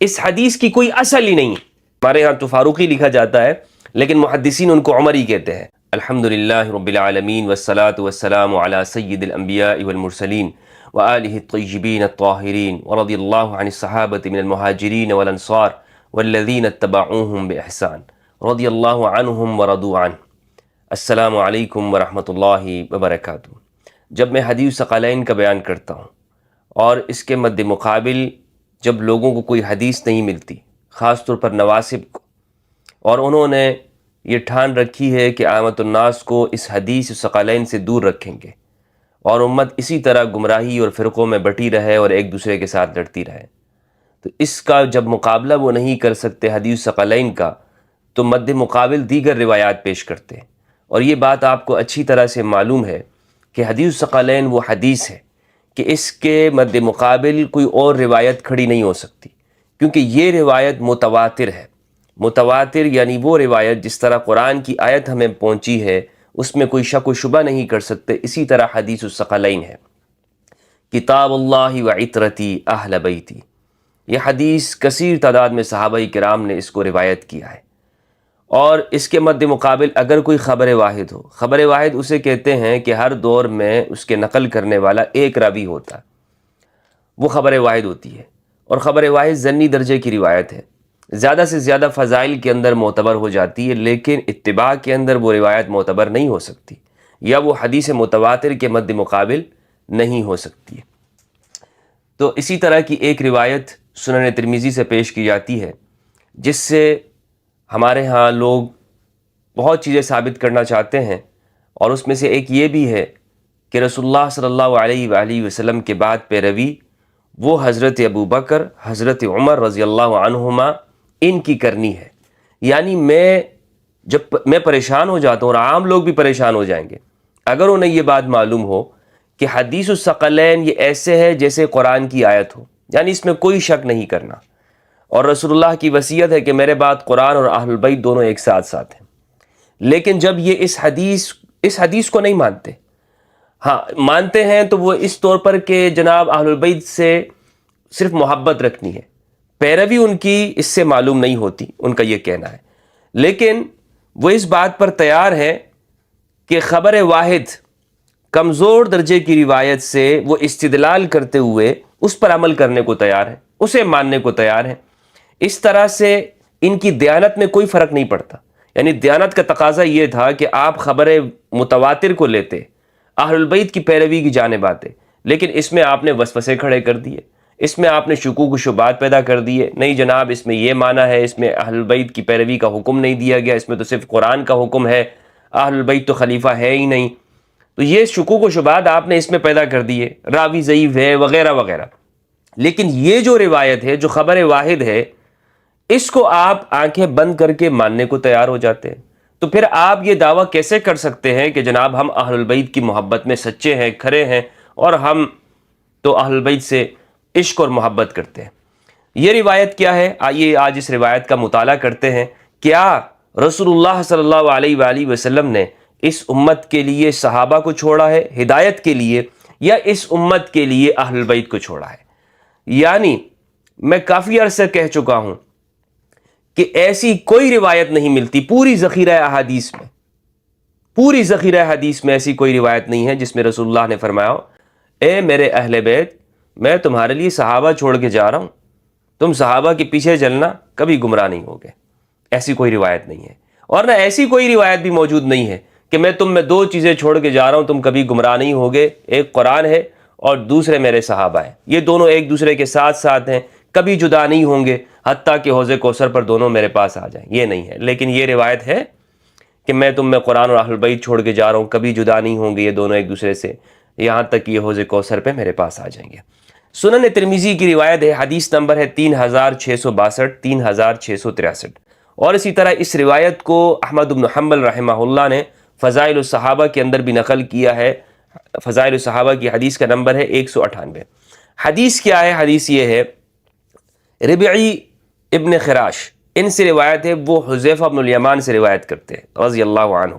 اس حدیث کی کوئی اصل ہی نہیں. ہمارے ہاں تو فاروقی لکھا جاتا ہے لیکن محدثین ان کو عمری کہتے ہیں. الحمدللہ رب العالمین والصلاة والسلام علی سید الانبیاء والمرسلین وآلہ الطیبین الطاہرین ورضی اللہ عن الصحابة من المہاجرین والانصار والذین اتبعوهم بإحسان رضی اللہ عنہم ورضوا عنہ. السلام علیکم ورحمۃ اللہ وبرکاتہ. جب میں حدیث ثقلین کا بیان کرتا ہوں اور اس کے مد مقابل جب لوگوں کو کوئی حدیث نہیں ملتی، خاص طور پر نواسب کو، اور انہوں نے یہ ٹھان رکھی ہے کہ عامت الناس کو اس حدیث ثقلین سے دور رکھیں گے اور امت اسی طرح گمراہی اور فرقوں میں بٹی رہے اور ایک دوسرے کے ساتھ لڑتی رہے، تو اس کا جب مقابلہ وہ نہیں کر سکتے حدیث ثقلین کا، تو مد مقابل دیگر روایات پیش کرتے ہیں. اور یہ بات آپ کو اچھی طرح سے معلوم ہے کہ حدیث ثقلین وہ حدیث ہے کہ اس کے مد مقابل کوئی اور روایت کھڑی نہیں ہو سکتی، کیونکہ یہ روایت متواتر ہے. متواتر یعنی وہ روایت جس طرح قرآن کی آیت ہمیں پہنچی ہے اس میں کوئی شک و شبہ نہیں کر سکتے، اسی طرح حدیث الثقلین ہے. کتاب اللہ و عطرتی اہل بیتی، یہ حدیث کثیر تعداد میں صحابہ کرام نے اس کو روایت کیا ہے. اور اس کے مد مقابل اگر کوئی خبر واحد ہو، خبر واحد اسے کہتے ہیں کہ ہر دور میں اس کے نقل کرنے والا ایک راوی ہوتا ہے، وہ خبر واحد ہوتی ہے. اور خبر واحد ضمنی درجے کی روایت ہے، زیادہ سے زیادہ فضائل کے اندر معتبر ہو جاتی ہے، لیکن اتباع کے اندر وہ روایت معتبر نہیں ہو سکتی، یا وہ حدیث متواتر کے مد مقابل نہیں ہو سکتی. تو اسی طرح کی ایک روایت سنن ترمذی سے پیش کی جاتی ہے، جس سے ہمارے ہاں لوگ بہت چیزیں ثابت کرنا چاہتے ہیں، اور اس میں سے ایک یہ بھی ہے کہ رسول اللہ صلی اللہ علیہ وآلہ وسلم کے بعد پیروی وہ حضرت ابو بکر، حضرت عمر رضی اللہ عنہما ان کی کرنی ہے. یعنی جب میں پریشان ہو جاتا ہوں اور عام لوگ بھی پریشان ہو جائیں گے اگر انہیں یہ بات معلوم ہو کہ حدیث الثقلین یہ ایسے ہے جیسے قرآن کی آیت ہو، یعنی اس میں کوئی شک نہیں کرنا، اور رسول اللہ کی وصیت ہے کہ میرے بعد قرآن اور اہل البیت دونوں ایک ساتھ ساتھ ہیں. لیکن جب یہ اس حدیث کو نہیں مانتے، ہاں مانتے ہیں تو وہ اس طور پر کہ جناب اہل البیت سے صرف محبت رکھنی ہے، پیروی ان کی اس سے معلوم نہیں ہوتی، ان کا یہ کہنا ہے. لیکن وہ اس بات پر تیار ہے کہ خبر واحد کمزور درجے کی روایت سے وہ استدلال کرتے ہوئے اس پر عمل کرنے کو تیار ہے، اسے ماننے کو تیار ہے. اس طرح سے ان کی دیانت میں کوئی فرق نہیں پڑتا. یعنی دیانت کا تقاضا یہ تھا کہ آپ خبر متواتر کو لیتے، اہل البیت کی پیروی کی جانب آتے، لیکن اس میں آپ نے وسوسے کھڑے کر دیے، اس میں آپ نے شکوک و شبہات پیدا کر دیے. نہیں جناب، اس میں یہ معنی ہے، اس میں اہل البیت کی پیروی کا حکم نہیں دیا گیا، اس میں تو صرف قرآن کا حکم ہے، اہل البیت تو خلیفہ ہے ہی نہیں. تو یہ شکوک و شبہات آپ نے اس میں پیدا کر دیے، راوی ضعیف ہے وغیرہ وغیرہ. لیکن یہ جو روایت ہے، جو خبر واحد ہے، اس کو آپ آنکھیں بند کر کے ماننے کو تیار ہو جاتے ہیں. تو پھر آپ یہ دعویٰ کیسے کر سکتے ہیں کہ جناب ہم اہل البیت کی محبت میں سچے ہیں، کھرے ہیں، اور ہم تو اہل البیت سے عشق اور محبت کرتے ہیں. یہ روایت کیا ہے؟ آئیے آج اس روایت کا مطالعہ کرتے ہیں. کیا رسول اللہ صلی اللہ علیہ وآلہ وسلم نے اس امت کے لیے صحابہ کو چھوڑا ہے ہدایت کے لیے، یا اس امت کے لیے اہل البیت کو چھوڑا ہے؟ یعنی میں کافی عرصہ کہہ چکا ہوں کہ ایسی کوئی روایت نہیں ملتی پوری ذخیرہ حدیث میں ایسی کوئی روایت نہیں ہے جس میں رسول اللہ نے فرمایا ہو اے میرے اہل بیت، میں تمہارے لیے صحابہ چھوڑ کے جا رہا ہوں، تم صحابہ کے پیچھے چلنا، کبھی گمراہ نہیں ہوگے. ایسی کوئی روایت نہیں ہے. اور نہ ایسی کوئی روایت بھی موجود نہیں ہے کہ میں تم میں دو چیزیں چھوڑ کے جا رہا ہوں، تم کبھی گمراہ نہیں ہوگے. ایک قرآن ہے اور دوسرے میرے صحابہ ہیں، یہ دونوں ایک دوسرے کے ساتھ ساتھ ہیں، کبھی جدا نہیں ہوں گے، حتیٰ کہ حوض کوثر پر دونوں میرے پاس آ جائیں. یہ نہیں ہے. لیکن یہ روایت ہے کہ میں تم میں قرآن اور اہل بیت چھوڑ کے جا رہا ہوں، کبھی جدا نہیں ہوں گے یہ دونوں ایک دوسرے سے، یہاں تک کہ یہ حوض کوثر پہ میرے پاس آ جائیں گے. سنن ترمذی کی روایت ہے، حدیث نمبر ہے 3662، 3663. اور اسی طرح اس روایت کو احمد بن حنبل رحمہ اللہ نے فضائل الصحابہ کے اندر بھی نقل کیا ہے. فضائل الصحابہ کی حدیث کا نمبر ہے 198. حدیث کیا ہے؟ حدیث یہ ہے، ربعی ابن خراش ان سے روایت ہے، وہ حذیفہ بن الیمان سے روایت کرتے ہیں رضی اللہ عنہ.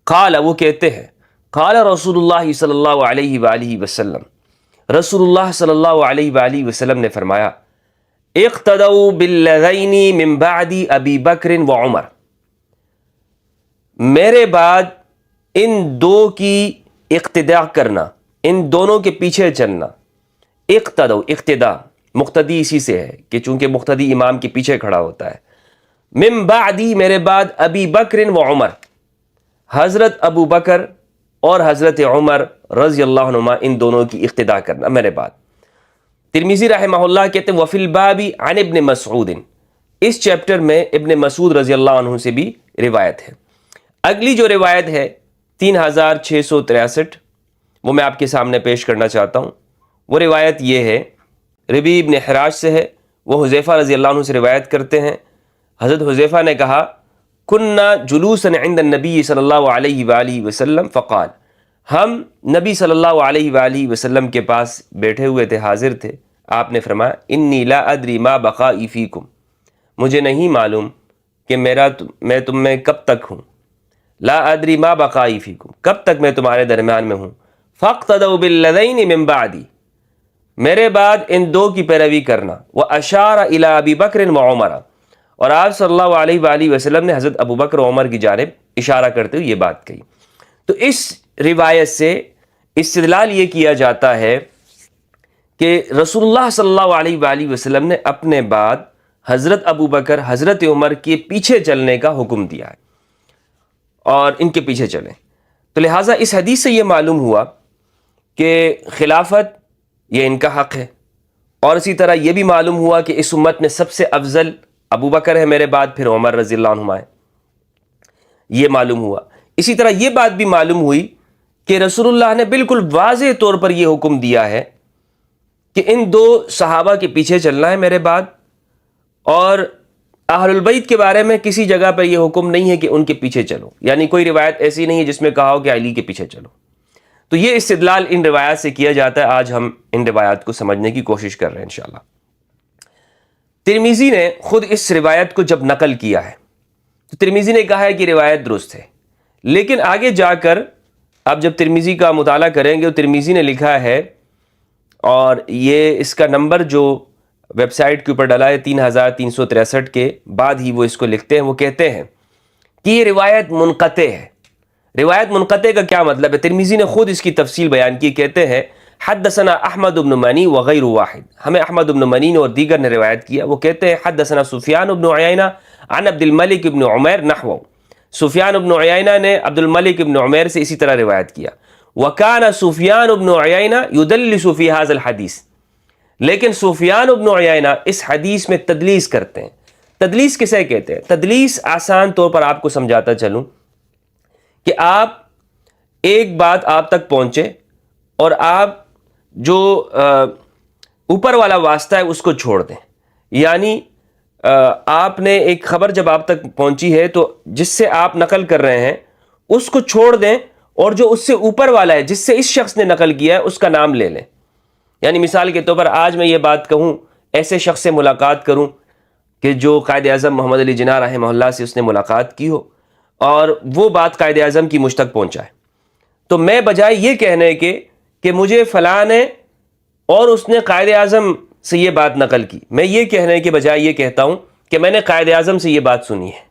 قال، وہ کہتے ہیں، قال رسول اللہ صلی اللہ علیہ وآلہ وسلم، رسول اللہ صلی اللہ علیہ وآلہ وسلم نے فرمایا، اقتدوا باللذین من بعد ابی بکر و عمر، میرے بعد ان دو کی اقتداء کرنا، ان دونوں کے پیچھے چلنا۔ اقتدوا، اقتداء مقتدی اسی سے ہے کہ چونکہ مقتدی امام کے پیچھے کھڑا ہوتا ہے۔ من بعدی، میرے بعد، ابی بکر و عمر، حضرت ابو بکر اور حضرت عمر رضی اللہ عنہما، ان دونوں کی اقتداء کرنا میرے بعد۔ ترمذی رحمہ اللہ کہتے ہیں وفی الباب عن ابن مسعود، اس چیپٹر میں ابن مسعود رضی اللہ عنہ سے بھی روایت ہے۔ اگلی جو روایت ہے 3663، وہ میں آپ کے سامنے پیش کرنا چاہتا ہوں۔ وہ روایت یہ ہے، ربیع ابن حراش سے ہے، وہ حذیفہ رضی اللہ عنہ سے روایت کرتے ہیں۔ حضرت حذیفہ نے کہا کننا جلوسا عند النبی صلی اللہ علیہ وآلہ وسلم فقال، ہم نبی صلی اللہ علیہ وآلہ وسلم کے پاس بیٹھے ہوئے تھے، حاضر تھے۔ آپ نے فرمایا انی لا ادری ما بقائی فیکم، مجھے نہیں معلوم کہ میں تم میں کب تک ہوں۔ لا ادری ما بقائی فیکم، کب تک میں تمہارے درمیان میں ہوں۔ فاقتدوا باللذین من بعدی، میرے بعد ان دو کی پیروی کرنا۔ واشار الی ابی بکر و عمر، اور آپ صلی اللہ علیہ وآلہ وسلم نے حضرت ابو بکر و عمر کی جانب اشارہ کرتے ہوئے یہ بات کہی۔ تو اس روایت سے استدلال یہ کیا جاتا ہے کہ رسول اللہ صلی اللہ علیہ وآلہ وسلم نے اپنے بعد حضرت ابو بکر، حضرت عمر کے پیچھے چلنے کا حکم دیا ہے اور ان کے پیچھے چلیں۔ تو لہٰذا اس حدیث سے یہ معلوم ہوا کہ خلافت یہ ان کا حق ہے، اور اسی طرح یہ بھی معلوم ہوا کہ اس امت میں سب سے افضل ابو بکر ہے میرے بعد، پھر عمر رضی اللہ عنہما ہے، یہ معلوم ہوا۔ اسی طرح یہ بات بھی معلوم ہوئی کہ رسول اللہ نے بالکل واضح طور پر یہ حکم دیا ہے کہ ان دو صحابہ کے پیچھے چلنا ہے میرے بعد، اور اہل البیت کے بارے میں کسی جگہ پر یہ حکم نہیں ہے کہ ان کے پیچھے چلو، یعنی کوئی روایت ایسی نہیں ہے جس میں کہا ہو کہ علی کے پیچھے چلو۔ تو یہ استدلال ان روایات سے کیا جاتا ہے۔ آج ہم ان روایات کو سمجھنے کی کوشش کر رہے ہیں انشاءاللہ۔ ترمذی نے خود اس روایت کو جب نقل کیا ہے تو ترمذی نے کہا ہے کہ روایت درست ہے، لیکن آگے جا کر آپ جب ترمذی کا مطالعہ کریں گے تو ترمذی نے لکھا ہے، اور یہ اس کا نمبر جو ویب سائٹ کے اوپر ڈالا ہے 3363 کے بعد ہی وہ اس کو لکھتے ہیں، وہ کہتے ہیں کہ یہ روایت منقطع ہے۔ روایت منقطع کا کیا مطلب ہے؟ ترمذی نے خود اس کی تفصیل بیان کی، کہتے ہیں حدثنا احمد بن منی وغیر واحد، ہمیں احمد بن منی اور دیگر نے روایت کیا۔ وہ کہتے ہیں حدثنا سفیان بن عیینہ عن عبد الملک بن عمیر نحو، سفیان بن عیینہ نے عبد الملک بن عمیر سے اسی طرح روایت کیا۔ وکان سفیان بن عیینہ یدلس فی ھذا الحدیث، لیکن سفیان بن عیینہ اس حدیث میں تدلیس کرتے ہیں۔ تدلیس کسے کہتے ہیں؟ تدلیس آسان طور پر آپ کو سمجھاتا چلوں کہ آپ ایک بات آپ تک پہنچے اور آپ جو اوپر والا واسطہ ہے اس کو چھوڑ دیں، یعنی آپ نے ایک خبر جب آپ تک پہنچی ہے تو جس سے آپ نقل کر رہے ہیں اس کو چھوڑ دیں، اور جو اس سے اوپر والا ہے جس سے اس شخص نے نقل کیا ہے اس کا نام لے لیں۔ یعنی مثال کے طور پر آج میں یہ بات کہوں، ایسے شخص سے ملاقات کروں کہ جو قائد اعظم محمد علی جناح رحمہ اللہ سے اس نے ملاقات کی ہو، اور وہ بات قائد اعظم کی مجھ تک پہنچائے، تو میں بجائے یہ کہنے کے کہ مجھے فلاں نے اور اس نے قائد اعظم سے یہ بات نقل کی، میں یہ کہنے کے بجائے یہ کہتا ہوں کہ میں نے قائد اعظم سے یہ بات سنی ہے،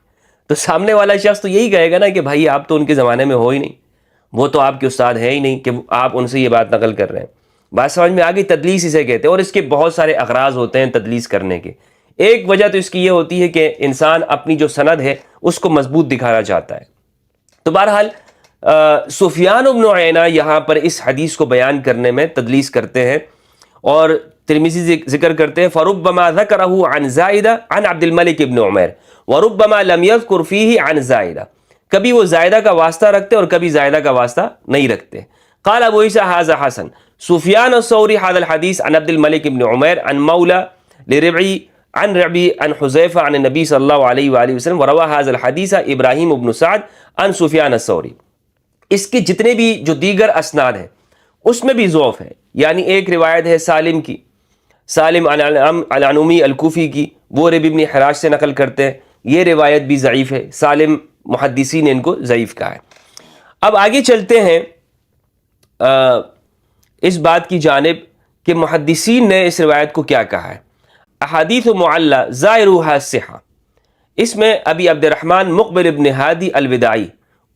تو سامنے والا شخص تو یہی کہے گا نا کہ بھائی آپ تو ان کے زمانے میں ہو ہی نہیں، وہ تو آپ کے استاد ہے ہی نہیں کہ آپ ان سے یہ بات نقل کر رہے ہیں۔ بات سمجھ میں آگئی؟ تدلیس اسے کہتے ہیں، اور اس کے بہت سارے اغراض ہوتے ہیں تدلیس کرنے کے۔ ایک وجہ تو اس کی یہ ہوتی ہے کہ انسان اپنی جو سند ہے اس کو مضبوط دکھانا چاہتا ہے۔ تو بہرحال سفیان بن عیینہ یہاں پر اس حدیث کو بیان کرنے میں تدلیس کرتے ہیں، اور ترمذی ذکر کرتے ہیں فربما ذکرہ عن زائدہ عن عبد الملک بن عمیر وربما لم یذکر فیہ عن زائدہ، کبھی وہ زائدہ کا واسطہ رکھتے اور کبھی زائدہ کا واسطہ نہیں رکھتے۔ قال ابو عیسیٰ ھذا حسن، سفیان الثوری ھذا الحدیث عن عبد الملک بن عمیر عن مولا لربعی عن ربی عن حذیفہ عن النبی صلی اللہ علیہ وآلہ وسلم وروا ھذا الحدیث ابراہیم بن سعد عن سفیان الثوری۔ اس کے جتنے بھی جو دیگر اسناد ہیں اس میں بھی ضعف ہے، یعنی ایک روایت ہے سالم کی، سالم العنومی الکوفی کی، وہ ربی بن حراش سے نقل کرتے ہیں، یہ روایت بھی ضعیف ہے، سالم محدثین نے ان کو ضعیف کہا ہے۔ اب آگے چلتے ہیں اس بات کی جانب کہ محدثین نے اس روایت کو کیا کہا ہے۔ احادیث معلّہ ظاہرها الصحہ، اس میں ابی عبد الرحمن مقبل ابن ہادی الوداعی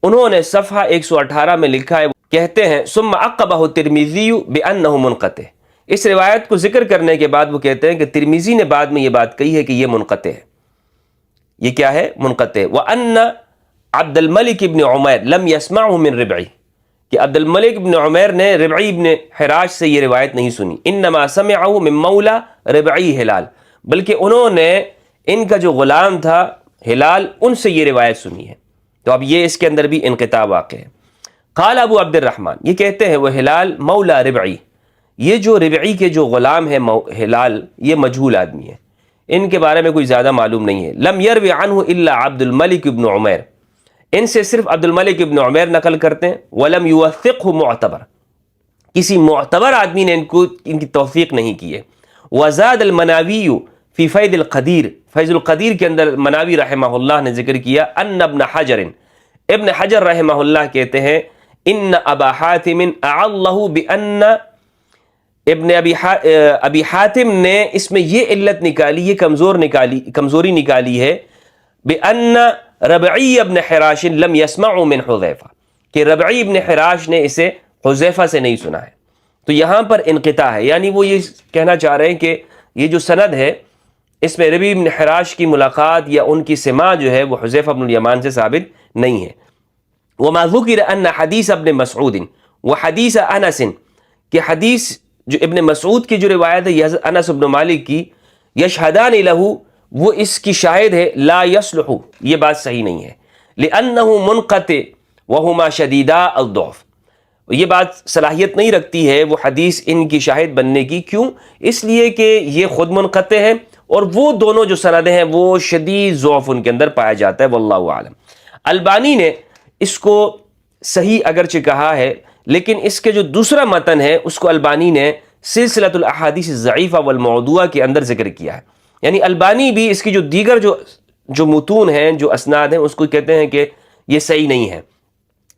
انہوں نے صفحہ 118 میں لکھا ہے، کہتے ہیں ثم عقبہ الترمذی بانہ منقطع، اس روایت کو ذکر کرنے کے بعد وہ کہتے ہیں کہ ترمذی نے بعد میں یہ بات کہی ہے کہ یہ منقطع ہے، یہ کیا ہے؟ منقطع ہے۔ وان عبد الملک ابن عمیر لم يسمعه من ربعی، کہ عبد الملک ابن عمیر نے ربعی ابن حراش سے یہ روایت نہیں سنی، انما سمعه من مولا ربعی ہلال، بلکہ انہوں نے ان کا جو غلام تھا ہلال ان سے یہ روایت سنی ہے، تو اب یہ اس کے اندر بھی انقطاع واقع ہے۔ قال ابو عبد الرحمن، یہ کہتے ہیں وہ ہلال مولا ربعی، یہ جو ربعی کے جو غلام ہے ہلال، یہ مجہول آدمی ہے، ان کے بارے میں کوئی زیادہ معلوم نہیں ہے۔ لم یروی عنہ الا عبد الملک ابن عمیر، ان سے صرف عبد الملک ابن عمیر نقل کرتے ہیں۔ ولم یوثقہ معتبر، کسی معتبر آدمی نے ان کی توثیق نہیں کی ہے۔ وزاد المناوی فی فیض القدیر، فیض القدیر کے اندر مناوی رحمہ اللہ نے ذکر کیا، ان ابن حجر، ابن حجر رحمہ اللہ کہتے ہیں ان ابا حاتم اعلہ بان، ابن ابی حاتم نے اس میں یہ علت نکالی، یہ کمزوری نکالی ہے، بان ربعی ابن حراش لم يسمع من حذیفہ، کہ ربعی ابن حراش نے اسے حذیفہ سے نہیں سنا ہے، تو یہاں پر انقطاع ہے، یعنی وہ یہ کہنا چاہ رہے ہیں کہ یہ جو سند ہے اس میں ربیع بن حراش کی ملاقات یا ان کی سماع جو ہے وہ حذیفہ بن الیمان سے ثابت نہیں ہے۔ وما ذکر ان حدیث ابن مسعود وحدیث انس، کہ حدیث جو ابن مسعود کی جو روایت ہے یہ انس بن مالک کی، یشہدان لہ، وہ اس کی شاہد ہے، لا یصلح، یہ بات صحیح نہیں ہے، لانہ منقطع وہما شدیدا الضعف، یہ بات صلاحیت نہیں رکھتی ہے وہ حدیث ان کی شاہد بننے کی، کیوں؟ اس لیے کہ یہ خود منقطع ہے اور وہ دونوں جو سندیں ہیں وہ شدید ضعف ان کے اندر پایا جاتا ہے، واللہ اعلم۔ البانی نے اس کو صحیح اگرچہ کہا ہے، لیکن اس کے جو دوسرا متن ہے اس کو البانی نے سلسلۃ الاحادیث الضعیفہ والموضوعہ کے اندر ذکر کیا ہے، یعنی البانی بھی اس کی جو دیگر جو متون ہیں، جو اسناد ہیں، اس کو کہتے ہیں کہ یہ صحیح نہیں ہے۔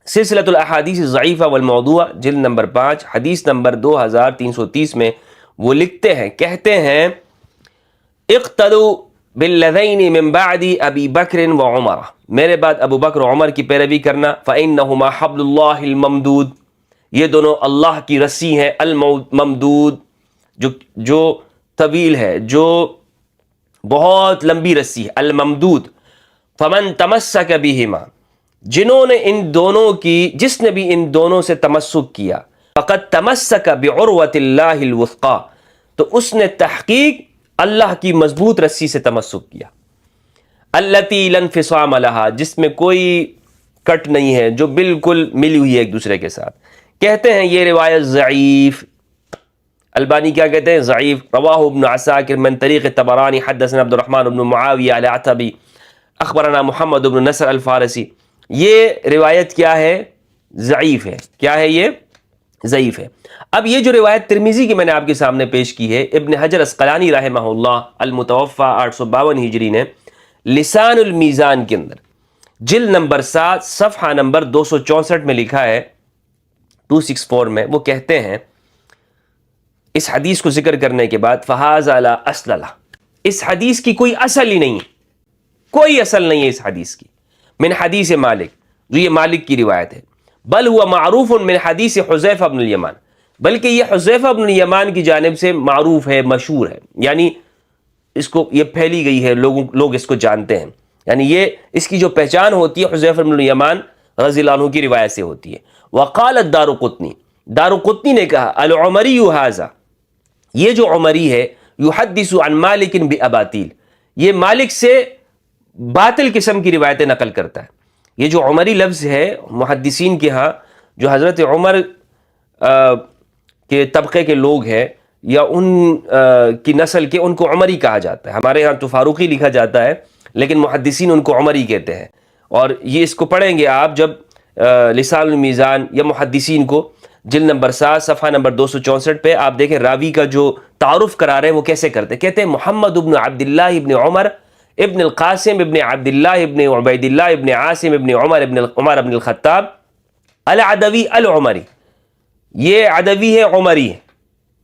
سلسلۃ الاحادیث الضعیفہ والموضوعہ جلد نمبر 5 حدیث نمبر 2330 میں وہ لکھتے ہیں، کہتے ہیں اقتدوا بالذین من بعد ابی بکر و عمر، میرے بعد ابو بکر و عمر کی پیروی کرنا، فانہما حبل اللہ الممدود، یہ دونوں اللہ کی رسی ہیں، الممدود جو طویل ہے، جو بہت لمبی رسی ہے، الممدود، فمن تمسک بہما، جنہوں نے ان دونوں کی، جس نے بھی ان دونوں سے تمسک کیا، فقد تمسک بعروۃ اللہ الوثقی، تو اس نے تحقیق اللہ کی مضبوط رسی سے تمسک کیا، التی لا انفصام لہا، جس میں کوئی کٹ نہیں ہے، جو بالکل ملی ہوئی ہے ایک دوسرے کے ساتھ۔ کہتے ہیں یہ روایت ضعیف، البانی کیا کہتے ہیں؟ ضعیف۔ رواہ ابن عساکر من طریق طبرانی حدثنا عبد الرحمن بن معاویہ العتبی اخبرنا محمد بن نصر الفارسی، یہ روایت کیا ہے؟ ضعیف ہے۔ کیا ہے یہ؟ ضعیف ہے۔ اب یہ جو روایت ترمذی کی میں نے آپ کے سامنے پیش کی ہے، ابن حجر اسقلانی رحمہ اللہ المتوفى 852 ہجری نے لسان المیزان کے اندر جلد نمبر 7 صفحہ نمبر 264 میں لکھا ہے، 264 میں وہ کہتے ہیں اس حدیث کو ذکر کرنے کے بعد، فَهَذَا لَا أَصْلَ لَهُ، اس حدیث کی کوئی اصل ہی نہیں، کوئی اصل نہیں ہے اس حدیث کی، من حدیث مالک، جو یہ مالک کی روایت ہے، بل ہوا معروف من حدیث حذیفہ بن الیمان، بلکہ یہ حذیفہ بن الیمان کی جانب سے معروف ہے، مشہور ہے، یعنی اس کو یہ پھیلی گئی ہے، لوگ اس کو جانتے ہیں، یعنی یہ اس کی جو پہچان ہوتی ہے حذیفہ بن الیمان رضی اللہ عنہ کی روایت سے ہوتی ہے۔ وقال الدارقطنی، دارقطنی نے کہا، العمری ھذا، یہ جو عمری ہے، یحدث عن مالک باباطیل، یہ مالک سے باطل قسم کی روایتیں نقل کرتا ہے۔ یہ جو عمری لفظ ہے محدثین کے ہاں، جو حضرت عمر کے طبقے کے لوگ ہیں یا ان کی نسل کے، ان کو عمری کہا جاتا ہے، ہمارے ہاں تو فاروقی لکھا جاتا ہے لیکن محدثین ان کو عمری کہتے ہیں، اور یہ اس کو پڑھیں گے آپ جب لسان المیزان یا محدثین کو جلد نمبر 7 صفحہ نمبر 264 پہ آپ دیکھیں راوی کا جو تعارف کرا رہے ہیں وہ کیسے کرتے، کہتے ہیں محمد ابن عبداللہ ابن عمر ابن القاسم ابن عبداللہ ابن عبیداللہ ابن عاصم ابن عمر ابن الخطاب العدوی العمری، یہ عدوی ہے، عمری ہے،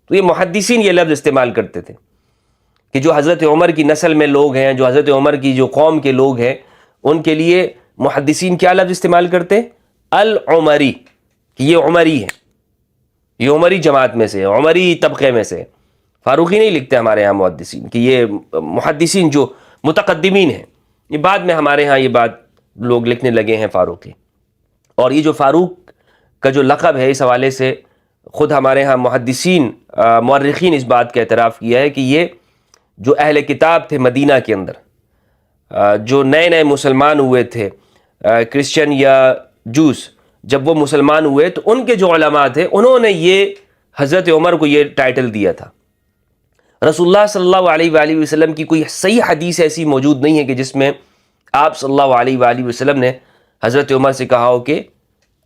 تو یہ محدثین یہ لفظ استعمال کرتے تھے۔ کہ جو حضرت عمر کی نسل میں لوگ ہیں، جو حضرت عمر کی جو قوم کے لوگ ہیں، ان کے لیے محدثین کیا لفظ استعمال کرتے ہیں؟ العمری، کہ یہ عمری ہے، یہ عمری جماعت میں سے ہے، عمری طبقے میں سے ہے۔ فاروقی نہیں لکھتے ہمارے ہاں محدثین، کہ یہ محدثین جو متقدمین ہیں، یہ بعد میں ہمارے ہاں یہ بات لوگ لکھنے لگے ہیں فاروقی۔ اور یہ جو فاروق کا جو لقب ہے، اس حوالے سے خود ہمارے ہاں محدثین مورخین اس بات کا اعتراف کیا ہے کہ یہ جو اہل کتاب تھے مدینہ کے اندر، جو نئے نئے مسلمان ہوئے تھے، کرسچن یا جوس، جب وہ مسلمان ہوئے تو ان کے جو علماء تھے انہوں نے یہ حضرت عمر کو یہ ٹائٹل دیا تھا۔ رسول اللہ صلی اللہ علیہ وآلہ وسلم کی کوئی صحیح حدیث ایسی موجود نہیں ہے کہ جس میں آپ صلی اللہ علیہ وآلہ وسلم نے حضرت عمر سے کہا ہو کہ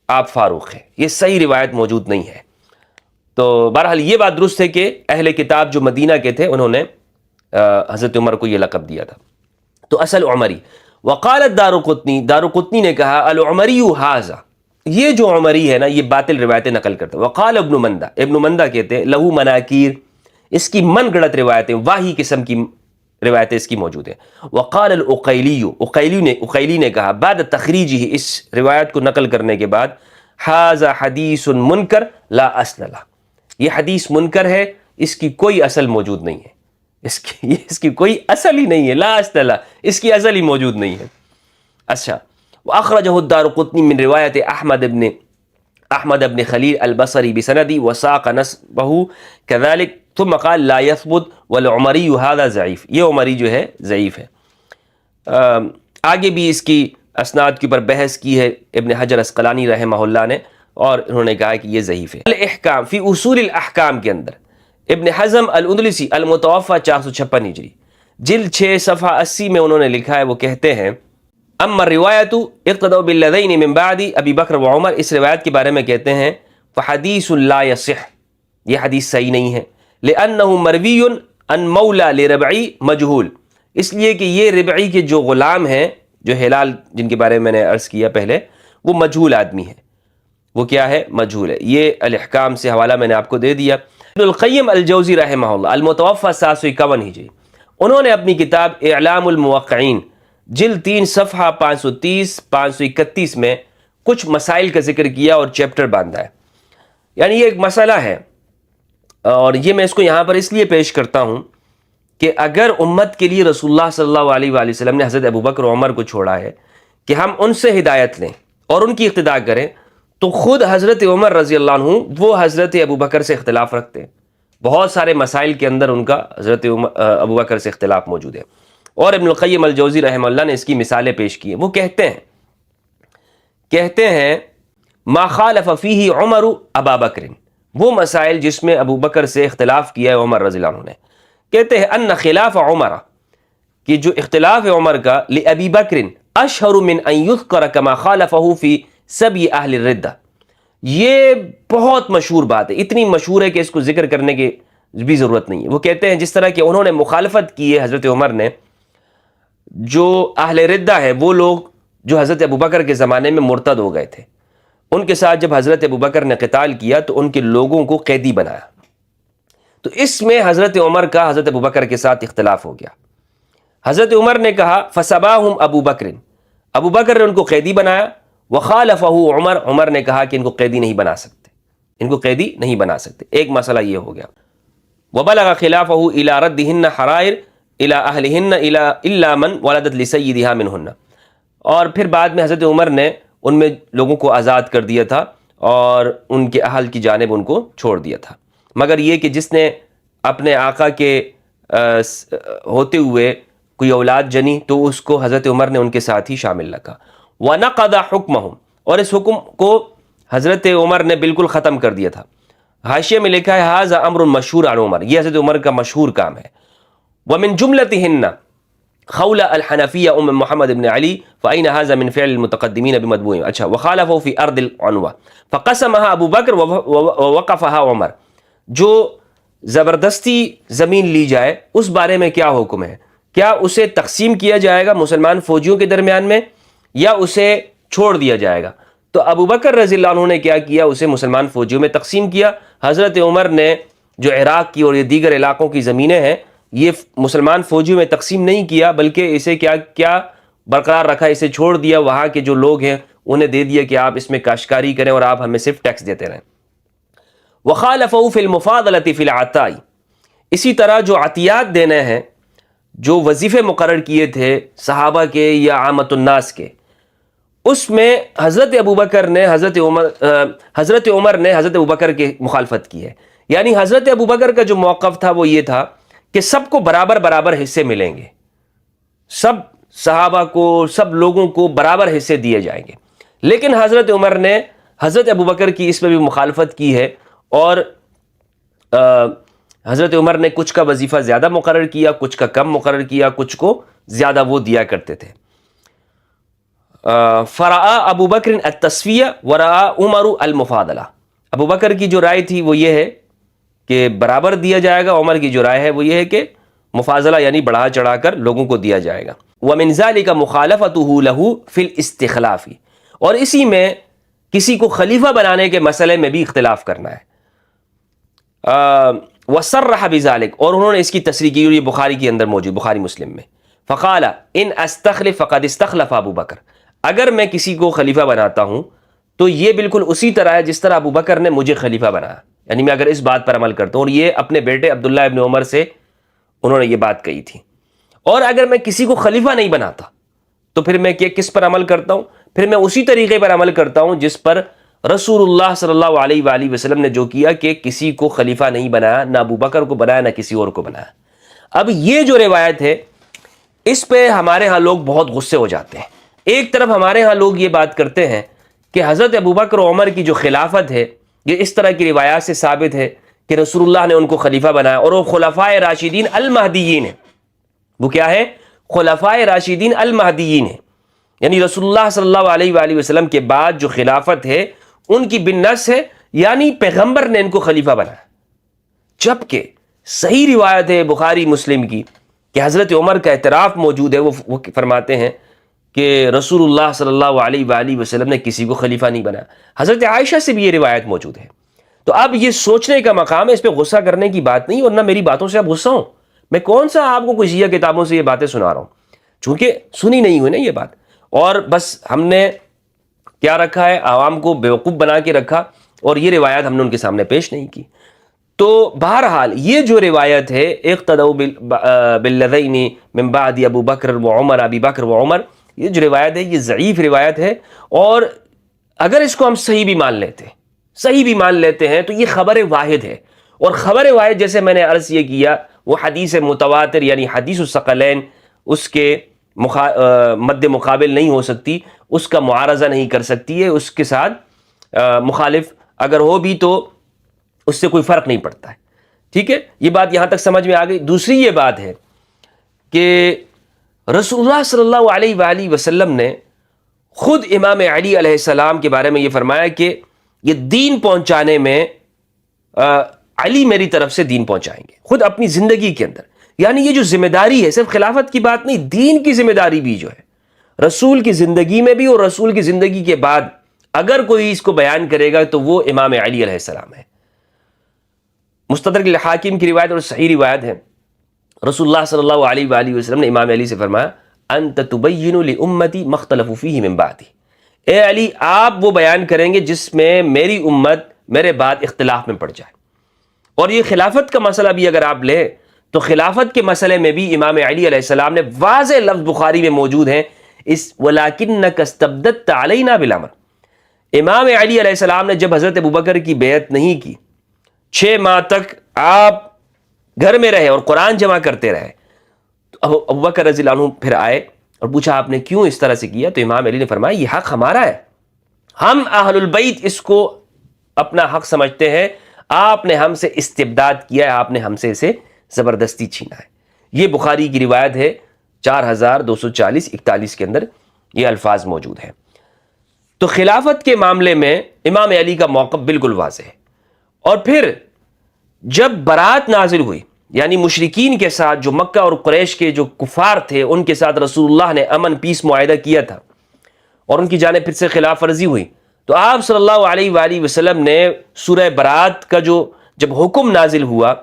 آپ فاروق ہیں، یہ صحیح روایت موجود نہیں ہے۔ تو بہرحال یہ بات درست ہے کہ اہل کتاب جو مدینہ کے تھے انہوں نے حضرت عمر کو یہ لقب دیا تھا۔ تو اصل عمری، وقالت دارقطنی، دارقطنی نے کہا العمری ھذا، یہ جو عمری ہے نا یہ باطل روایتیں نقل کرتا ہے۔ وقال ابن مندہ، ابن مندہ کہتے ہیں لہو مناکیر، اس کی من گڑت روایتیں، واہی قسم کی روایتیں اس کی موجود ہیں۔ وقال العقیلی، عقیلی نے کہا بعد تخریجہ، اس روایت کو نقل کرنے کے بعد، ھذا حدیث منکر لا اصل لہ، یہ حدیث منکر ہے، اس کی کوئی اصل موجود نہیں ہے، اس کی کوئی اصل ہی نہیں ہے، لا اصل لہ، اس کی اصل ہی موجود نہیں ہے۔ اچھا، واخرجہ الدارقطنی من روایت احمد بن خلیل البصری بسندی وساق نسبہ كذلك ثم قال لا يثبت والعمری هذا ضعیف، یہ عمری جو ہے ضعیف ہے۔ آگے بھی اس کی اسناد کے اوپر بحث کی ہے ابن حجر اسقلانی رحمہ اللہ نے، اور انہوں نے کہا کہ یہ ضعیف ہے۔ الاحکام فی اصول الاحکام کے اندر ابن حزم الاندلسی المتوفی 456 ہجری، جلد 6 صفحہ 80 میں انہوں نے لکھا ہے، وہ کہتے ہیں اما روایت اقتدوا بالذین من بعد ابی بکر و عمر، اس روایت کے بارے میں کہتے ہیں فحدیث لا یصح، یہ حدیث صحیح نہیں ہے، لانہ مروی عن مولا لربعی مجہول، اس لیے کہ یہ ربعی کے جو غلام ہیں، جو ہلال جن کے بارے میں نے عرض کیا پہلے، وہ مجہول آدمی ہے۔ وہ کیا ہے؟ مجہول ہے۔ یہ الاحکام سے حوالہ میں نے آپ کو دے دیا۔ ابن القیم الجوزی رحمہ اللہ المتوفی 751 ہجری، انہوں نے اپنی کتاب اعلام الموقعین جلد 3 صفحہ 530 531 میں کچھ مسائل کا ذکر کیا اور چیپٹر باندھا ہے۔ یعنی یہ ایک مسئلہ ہے، اور یہ میں اس کو یہاں پر اس لیے پیش کرتا ہوں کہ اگر امت کے لیے رسول اللہ صلی اللہ علیہ وآلہ وسلم نے حضرت ابوبکر و عمر کو چھوڑا ہے کہ ہم ان سے ہدایت لیں اور ان کی اقتداء کریں، تو خود حضرت عمر رضی اللہ عنہ وہ حضرت ابوبکر سے اختلاف رکھتے ہیں، بہت سارے مسائل کے اندر ان کا حضرت ابوبکر سے اختلاف موجود ہے۔ اور ابن القیم الجوزی رحمہ اللہ نے اس کی مثالیں پیش کی ہیں۔ وہ کہتے ہیں ما خالف فیہ عمر ابا بکر، وہ مسائل جس میں ابو بکر سے اختلاف کیا ہے عمر رضی اللہ عنہ نے، کہتے ہیں ان خلاف عمر، کہ جو اختلاف عمر کا لابی بکر اشہر من ان یذکر کما خالفہ فی سبی اہل الردہ، یہ بہت مشہور بات ہے، اتنی مشہور ہے کہ اس کو ذکر کرنے کی بھی ضرورت نہیں ہے۔ وہ کہتے ہیں جس طرح کہ انہوں نے مخالفت کی ہے حضرت عمر نے، جو اہل ردہ ہے وہ لوگ جو حضرت ابوبکر کے زمانے میں مرتد ہو گئے تھے، ان کے ساتھ جب حضرت ابوبکر نے قتال کیا تو ان کے لوگوں کو قیدی بنایا، تو اس میں حضرت عمر کا حضرت ابوبکر کے ساتھ اختلاف ہو گیا۔ حضرت عمر نے کہا فصباہم ابو بکر، ابو بکر نے ان کو قیدی بنایا، وخالفہ عمر، عمر نے کہا کہ ان کو قیدی نہیں بنا سکتے، ان کو قیدی نہیں بنا سکتے۔ ایک مسئلہ یہ ہو گیا۔ وبلغ خلافہ الی ردہن حرائر الی اہلہن الا من ولدت لسیدہا منہن، اور پھر بعد میں حضرت عمر نے ان میں لوگوں کو آزاد کر دیا تھا اور ان کے اہل کی جانب ان کو چھوڑ دیا تھا، مگر یہ کہ جس نے اپنے آقا کے ہوتے ہوئے کوئی اولاد جنی تو اس کو حضرت عمر نے ان کے ساتھ ہی شامل رکھا۔ وَنَقَضَ حُکْمَهُمْ، اور اس حکم کو حضرت عمر نے بالکل ختم کر دیا تھا۔ حاشیے میں لکھا ہے ھذا امر مشہور عن عمر، یہ حضرت عمر کا مشہور کام ہے۔ ومن جملتهن خولہ الحنفیہ ام محمد بن علی فإن هذا من فعل المتقدمین بمطبوع، اچھا، وخالفه في ارض العنوہ فقسمها ابو بکر ووقفها عمر، جو زبردستی زمین لی جائے اس بارے میں کیا حکم ہے؟ کیا اسے تقسیم کیا جائے گا مسلمان فوجیوں کے درمیان میں یا اسے چھوڑ دیا جائے گا؟ تو ابو بکر رضی اللہ عنہ نے کیا کیا؟ اسے مسلمان فوجیوں میں تقسیم کیا۔ حضرت عمر نے جو عراق کی اور یہ دیگر علاقوں کی زمینیں ہیں یہ مسلمان فوجیوں میں تقسیم نہیں کیا، بلکہ اسے کیا برقرار رکھا، اسے چھوڑ دیا، وہاں کے جو لوگ ہیں انہیں دے دیا کہ آپ اس میں کاشتکاری کریں اور آپ ہمیں صرف ٹیکس دیتے رہیں۔ وخالفوا فی المفاضلۃ فی العطاء، اسی طرح جو عطیات دینے ہیں، جو وظیفے مقرر کیے تھے صحابہ کے یا عامۃ الناس کے، اس میں حضرت ابوبکر نے حضرت عمر نے حضرت ابوبکر کی مخالفت کی ہے۔ یعنی حضرت ابوبکر کا جو موقف تھا وہ یہ تھا کہ سب کو برابر برابر حصے ملیں گے، سب صحابہ کو، سب لوگوں کو برابر حصے دیے جائیں گے، لیکن حضرت عمر نے حضرت ابوبکر کی اس میں بھی مخالفت کی ہے، اور حضرت عمر نے کچھ کا وظیفہ زیادہ مقرر کیا، کچھ کا کم مقرر کیا، کچھ کو زیادہ وہ دیا کرتے تھے۔ فرآ ابو بکر التسویہ ورآ عمر المفاضلہ، ابو بکر کی جو رائے تھی وہ یہ ہے کہ برابر دیا جائے گا، عمر کی جو رائے ہے وہ یہ ہے کہ مفاضلہ یعنی بڑھا چڑھا کر لوگوں کو دیا جائے گا۔ ومن ذلک مخالفته له فی الاستخلاف، اور اسی میں کسی کو خلیفہ بنانے کے مسئلے میں بھی اختلاف کرنا ہے۔ وصرح بذلک، اور انہوں نے اس کی تصریح کی، اور یہ بخاری کے اندر موجود، بخاری مسلم میں، فقال ان استخلف فقد استخلف ابو بکر، اگر میں کسی کو خلیفہ بناتا ہوں تو یہ بالکل اسی طرح ہے جس طرح ابو بکر نے مجھے خلیفہ بنایا، یعنی میں اگر اس بات پر عمل کرتا ہوں، اور یہ اپنے بیٹے عبداللہ ابن عمر سے انہوں نے یہ بات کہی تھی۔ اور اگر میں کسی کو خلیفہ نہیں بناتا تو پھر میں کس پر عمل کرتا ہوں؟ پھر میں اسی طریقے پر عمل کرتا ہوں جس پر رسول اللہ صلی اللہ علیہ وآلہ وسلم نے جو کیا، کہ کسی کو خلیفہ نہیں بنایا، نہ ابو بکر کو بنایا نہ کسی اور کو بنایا۔ اب یہ جو روایت ہے اس پہ ہمارے ہاں لوگ بہت غصے ہو جاتے ہیں۔ ایک طرف ہمارے ہاں لوگ یہ بات کرتے ہیں کہ حضرت ابوبکر و عمر کی جو خلافت ہے یہ اس طرح کی روایات سے ثابت ہے کہ رسول اللہ نے ان کو خلیفہ بنایا، اور وہ خلفائے راشدین المہدیین ہیں۔ وہ کیا ہے؟ خلفائے راشدین المہدیین ہیں، یعنی رسول اللہ صلی اللہ علیہ وآلہ وسلم کے بعد جو خلافت ہے ان کی بالنص ہے، یعنی پیغمبر نے ان کو خلیفہ بنایا۔ جبکہ صحیح روایت ہے بخاری مسلم کی کہ حضرت عمر کا اعتراف موجود ہے، وہ فرماتے ہیں کہ رسول اللہ صلی اللہ علیہ وآلہ وسلم نے کسی کو خلیفہ نہیں بنایا۔ حضرت عائشہ سے بھی یہ روایت موجود ہے۔ تو اب یہ سوچنے کا مقام ہے، اس پہ غصہ کرنے کی بات نہیں، اور نہ میری باتوں سے اب غصہ ہوں۔ میں کون سا آپ کو کوئی شیعہ کتابوں سے یہ باتیں سنا رہا ہوں، چونکہ سنی نہیں ہوئی نا یہ بات، اور بس ہم نے کیا رکھا ہے، عوام کو بیوقوف بنا کے رکھا، اور یہ روایات ہم نے ان کے سامنے پیش نہیں کی۔ تو بہرحال یہ جو روایت ہے اقتدوا بالذین من بعد ابو بکر و عمر، ابی بکر و عمر، یہ جو روایت ہے یہ ضعیف روایت ہے، اور اگر اس کو ہم صحیح بھی مان لیتے ہیں تو یہ خبر واحد ہے، اور خبر واحد جیسے میں نے عرض یہ کیا وہ حدیث متواتر یعنی حدیث الثقلین اس کے مد مقابل نہیں ہو سکتی، اس کا معارضہ نہیں کر سکتی ہے، اس کے ساتھ مخالف اگر ہو بھی تو اس سے کوئی فرق نہیں پڑتا ہے۔ ٹھیک ہے، یہ بات یہاں تک سمجھ میں آ گئی۔ دوسری یہ بات ہے کہ رسول اللہ صلی اللہ علیہ وآلہ وسلم نے خود امام علی علیہ السلام کے بارے میں یہ فرمایا کہ یہ دین پہنچانے میں علی میری طرف سے دین پہنچائیں گے، خود اپنی زندگی کے اندر۔ یعنی یہ جو ذمہ داری ہے صرف خلافت کی بات نہیں، دین کی ذمہ داری بھی جو ہے رسول کی زندگی میں بھی اور رسول کی زندگی کے بعد اگر کوئی اس کو بیان کرے گا تو وہ امام علی علیہ السلام ہے۔ مستدرک الحاکم کی روایت اور صحیح روایت ہے، رسول اللہ صلی اللہ علیہ وآلہ وسلم نے امام علی سے فرمایا انت تبین لامتی ما اختلفوا فیہ من بعدی، اے علی آپ وہ بیان کریں گے جس میں میری امت میرے بعد اختلاف میں پڑ جائے۔ اور یہ خلافت کا مسئلہ بھی اگر آپ لیں تو خلافت کے مسئلے میں بھی امام علی علیہ السلام نے واضح لفظ بخاری میں موجود ہیں، اس وَلَكِنَّكَ اسْتَبْدَدْتَ عَلَيْنَا بِالْأَمْرِ، امام علی علیہ السلام نے جب حضرت ابوبکر کی بیعت نہیں کی، 6 ماہ تک آپ گھر میں رہے اور قرآن جمع کرتے رہے، تو ابوبکر رضی اللہ عنہ پھر آئے اور پوچھا آپ نے کیوں اس طرح سے کیا؟ تو امام علی نے فرمایا یہ حق ہمارا ہے، ہم اہل البیت اس کو اپنا حق سمجھتے ہیں، آپ نے ہم سے استبداد کیا ہے، آپ نے ہم سے اسے زبردستی چھینا ہے۔ یہ بخاری کی روایت ہے 4240-41 کے اندر یہ الفاظ موجود ہیں۔ تو خلافت کے معاملے میں امام علی کا موقف بالکل واضح ہے۔ اور پھر جب برات نازل ہوئی، یعنی مشرکین کے ساتھ جو مکہ اور قریش کے جو کفار تھے ان کے ساتھ رسول اللہ نے امن پیس معاہدہ کیا تھا اور ان کی جانب پھر سے خلاف ورزی ہوئی، تو آپ صلی اللہ علیہ وآلہ وسلم نے سورہ برات کا جب حکم نازل ہوا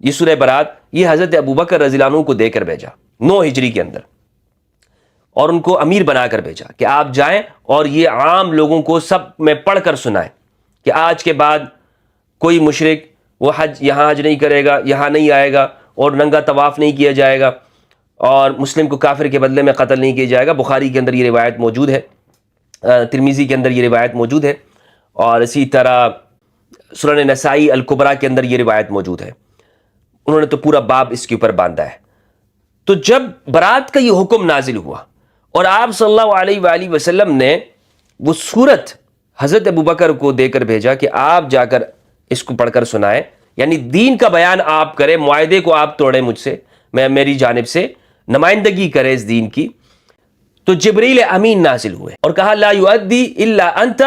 یہ سورہ برات یہ حضرت ابوبکر رضی اللہ عنہ کو دے کر بھیجا 9 ہجری کے اندر، اور ان کو امیر بنا کر بھیجا کہ آپ جائیں اور یہ عام لوگوں کو سب میں پڑھ کر سنائیں کہ آج کے بعد کوئی مشرک وہ یہاں حج نہیں کرے گا، یہاں نہیں آئے گا، اور ننگا طواف نہیں کیا جائے گا، اور مسلم کو کافر کے بدلے میں قتل نہیں کیا جائے گا۔ بخاری کے اندر یہ روایت موجود ہے، ترمذی کے اندر یہ روایت موجود ہے، اور اسی طرح سنن نسائی الکبریٰ کے اندر یہ روایت موجود ہے۔ انہوں نے تو پورا باب اس کے اوپر باندھا ہے۔ تو جب برات کا یہ حکم نازل ہوا اور آپ صلی اللہ علیہ وآلہ وسلم نے وہ صورت حضرت ابوبکر کو دے کر بھیجا کہ آپ جا کر اس کو پڑھ کر سنائیں، یعنی دین کا بیان آپ کریں، معاہدے کو آپ توڑیں مجھ سے، میری جانب سے نمائندگی کریں اس دین کی، تو جبریل امین نازل ہوئے اور کہا لا یؤدی الا انت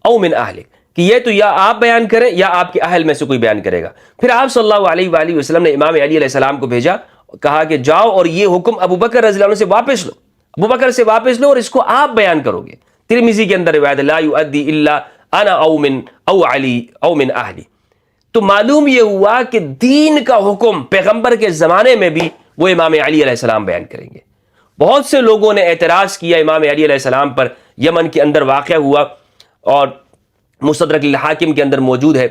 او من اہلک، کہ یہ تو یا آپ بیان کریں یا آپ کے اہل میں سے کوئی بیان کرے گا۔ پھر آپ صلی اللہ علیہ وآلہ وسلم نے امام علی علیہ السلام کو بھیجا، کہا کہ جاؤ اور یہ حکم ابوبکر رضی اللہ عنہ سے واپس لو، ابوبکر سے واپس لو اور اس کو آپ بیان کرو گے۔ ترمذی کے اندر روایت لا یؤدی الا انا او علی او من اہلی۔ تو معلوم یہ ہوا کہ دین کا حکم پیغمبر کے زمانے میں بھی وہ امام علی علیہ السلام بیان کریں گے۔ بہت سے لوگوں نے اعتراض کیا امام علی علیہ السلام پر، یمن کے اندر واقع ہوا، اور مستدرک الحاکم کے اندر موجود ہے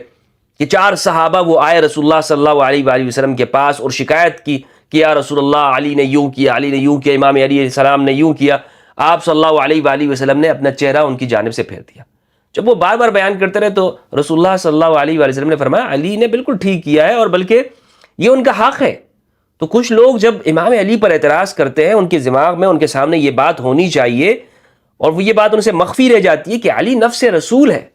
کہ 4 صحابہ وہ آئے رسول اللہ صلی اللہ علیہ وآلہ وسلم کے پاس اور شکایت کی کہ یا رسول اللہ علی نے یوں کیا، علی نے یوں کیا، امام علی علیہ السلام نے یوں کیا۔ آپ صلی اللہ علیہ وآلہ وسلم نے اپنا چہرہ ان کی جانب سے پھیر دیا۔ جب وہ بار بار بیان کرتے رہے تو رسول اللہ صلی اللہ علیہ وآلہ وسلم نے فرمایا علی نے بالکل ٹھیک کیا ہے، اور بلکہ یہ ان کا حق ہے۔ تو کچھ لوگ جب امام علی پر اعتراض کرتے ہیں، ان کے دماغ میں ان کے سامنے یہ بات ہونی چاہیے، اور وہ یہ بات ان سے مخفی رہ جاتی ہے کہ علی نفس رسول ہے۔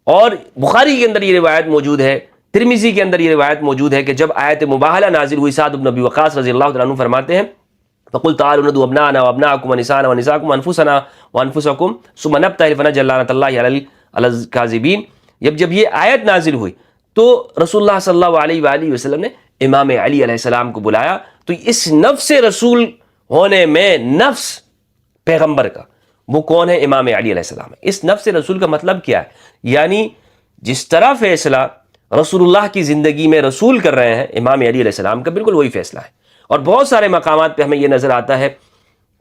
اور بخاری کے اندر یہ روایت موجود ہے، ترمذی کے اندر یہ روایت موجود ہے کہ جب آیت مباہلہ نازل ہوئی، سعد بن ابی وقاص رضی اللہ عنہ فرماتے ہیں فَقُلْ تَعَالُوا نَدْعُوا أَبْنَاءَنَا وَأَبْنَاءَكُمْ وَنِسَاءَنَا وَنِسَاءَكُمْ وَأَنفُسَنَا وَأَنفُسَكُمْ ثُمَّ نَبْتَهِلْ فَنَجْعَلْ لَعْنَةَ اللَّهِ عَلَى الْكَاذِبِينَ۔ جب یہ آیت نازل ہوئی تو رسول اللہ صلی اللہ علیہ وآلہ وسلم نے امام علی علیہ السلام کو بلایا۔ تو اس نفس رسول ہونے میں نفس پیغمبر کا وہ کون ہے؟ امام علی علیہ السلام ہے۔ اس نفس رسول کا مطلب کیا ہے؟ یعنی جس طرح فیصلہ رسول اللہ کی زندگی میں رسول کر رہے ہیں امام علی علیہ السلام کا، بالکل وہی فیصلہ ہے۔ اور بہت سارے مقامات پہ ہمیں یہ نظر آتا ہے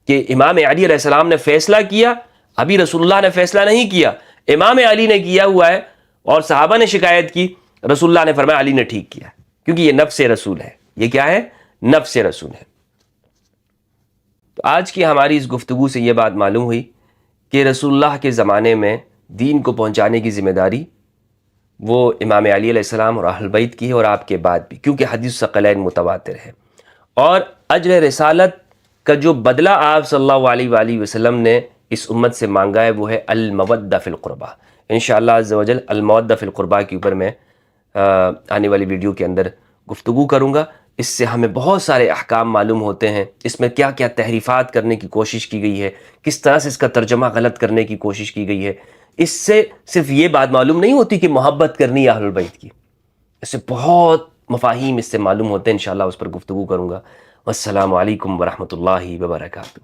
کہ امام علی علیہ السلام نے فیصلہ کیا، ابھی رسول اللہ نے فیصلہ نہیں کیا، امام علی نے کیا ہوا ہے، اور صحابہ نے شکایت کی، رسول اللہ نے فرمایا علی نے ٹھیک کیا، کیونکہ یہ نفس رسول ہے۔ یہ کیا ہے؟ نفس رسول ہے۔ تو آج کی ہماری اس گفتگو سے یہ بات معلوم ہوئی کہ رسول اللہ کے زمانے میں دین کو پہنچانے کی ذمہ داری وہ امام علی علیہ السلام اور اہل بیت کی ہے، اور آپ کے بعد بھی، کیونکہ حدیث ثقلین متواتر ہے۔ اور اجر رسالت کا جو بدلہ آپ صلی اللہ علیہ وآلہ وسلم نے اس امت سے مانگا ہے وہ ہے المودہ فی القربہ۔ انشاءاللہ عز و جل المودہ فی القربہ کے اوپر میں آنے والی ویڈیو کے اندر گفتگو کروں گا۔ اس سے ہمیں بہت سارے احکام معلوم ہوتے ہیں، اس میں کیا کیا تحریفات کرنے کی کوشش کی گئی ہے، کس طرح سے اس کا ترجمہ غلط کرنے کی کوشش کی گئی ہے۔ اس سے صرف یہ بات معلوم نہیں ہوتی کہ محبت کرنی ہے اہل بیت کی، اس سے بہت مفاہیم اس سے معلوم ہوتے ہیں۔ انشاءاللہ اس پر گفتگو کروں گا۔ والسلام علیکم ورحمۃ اللہ وبرکاتہ۔